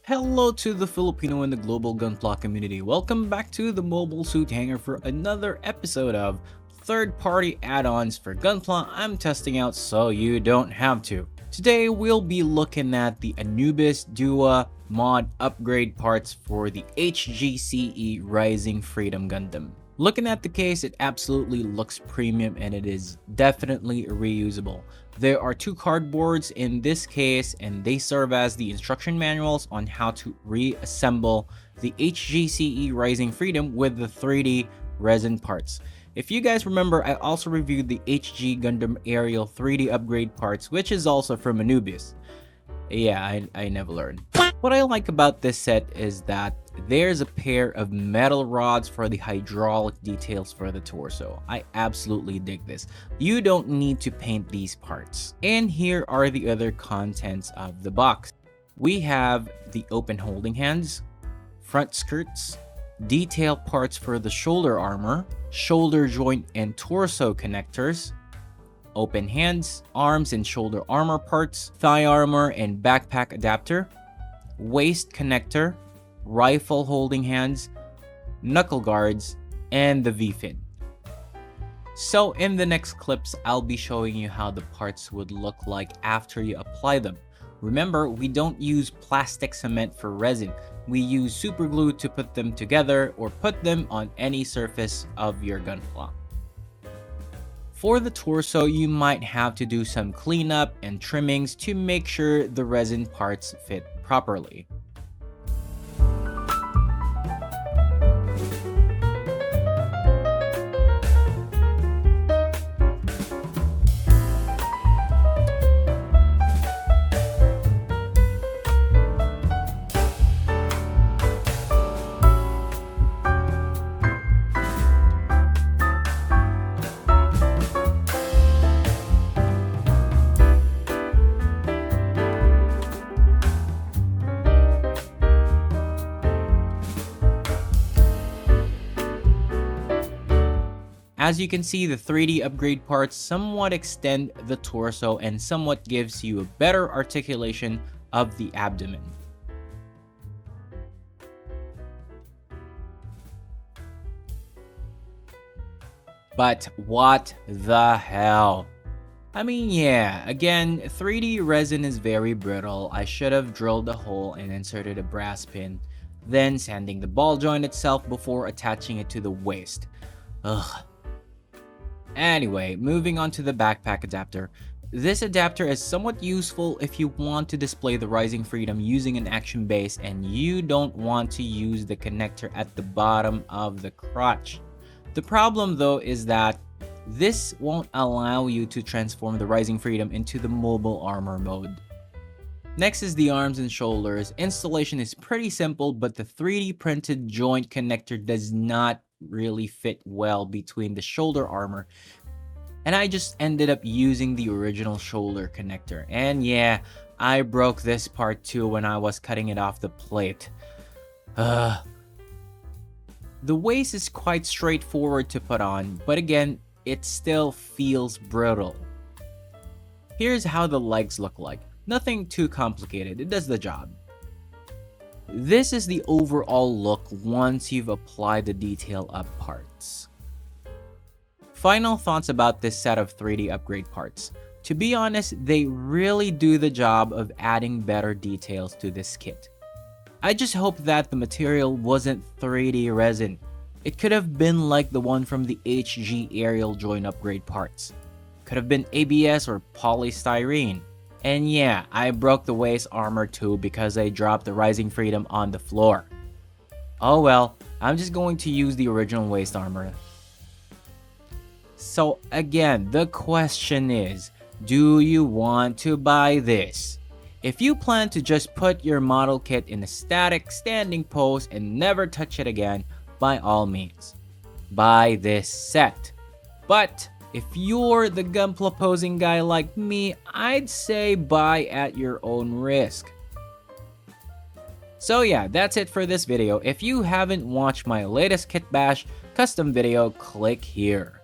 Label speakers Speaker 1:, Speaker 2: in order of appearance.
Speaker 1: Hello to the Filipino and the global Gunpla community. Welcome back to the Mobile Suit Hangar for another episode of third-party add-ons for Gunpla I'm testing out so you don't have to. Today we'll be looking at the Anubis Dua mod upgrade parts for the HGCE Rising Freedom Gundam. Looking at the case, it absolutely looks premium and it is definitely reusable. There are two cardboards in this case and they serve as the instruction manuals on how to reassemble the HGCE Rising Freedom with the 3D resin parts. If you guys remember, I also reviewed the HG Gundam Aerial 3D upgrade parts, which is also from Anubis. Yeah, I never learned. What I like about this set is that there's a pair of metal rods for the hydraulic details for the torso. I absolutely dig this. You don't need to paint these parts. And here are the other contents of the box. We have the open holding hands, front skirts, detail parts for the shoulder armor, shoulder joint and torso connectors, open hands, arms and shoulder armor parts, thigh armor and backpack adapter, waist connector, rifle holding hands, knuckle guards, and the V-fin. So in the next clips, I'll be showing you how the parts would look like after you apply them. Remember, we don't use plastic cement for resin. We use super glue to put them together or put them on any surface of your Gunpla. For the torso, you might have to do some cleanup and trimmings to make sure the resin parts fit properly. As you can see, the 3D upgrade parts somewhat extend the torso and somewhat gives you a better articulation of the abdomen. But what the hell? I mean, yeah, again, 3D resin is very brittle. I should have drilled a hole and inserted a brass pin, then sanding the ball joint itself before attaching it to the waist. Ugh. Anyway, moving on to the backpack adapter. This adapter is somewhat useful if you want to display the Rising Freedom using an action base and you don't want to use the connector at the bottom of the crotch. The problem though is that this won't allow you to transform the Rising Freedom into the mobile armor mode. Next is the arms and shoulders. Installation is pretty simple, but the 3D printed joint connector does not really fit well between the shoulder armor, and I just ended up using the original shoulder connector. And yeah, I broke this part too when I was cutting it off the plate. The waist is quite straightforward to put on, but again, it still feels brittle. Here's how the legs look like. Nothing too complicated, it does the job. This is the overall look once you've applied the detail up parts. Final thoughts about this set of 3D upgrade parts. To be honest, they really do the job of adding better details to this kit. I just hope that the material wasn't 3D resin. It could have been like the one from the HG Aerial joint upgrade parts. Could have been ABS or polystyrene. And yeah, I broke the waist armor too because I dropped the Rising Freedom on the floor. Oh well, I'm just going to use the original waist armor. So again, the question is, do you want to buy this? If you plan to just put your model kit in a static standing pose and never touch it again, by all means, buy this set. But if you're the Gunpla posing guy like me, I'd say buy at your own risk. So yeah, that's it for this video. If you haven't watched my latest Kitbash custom video, click here.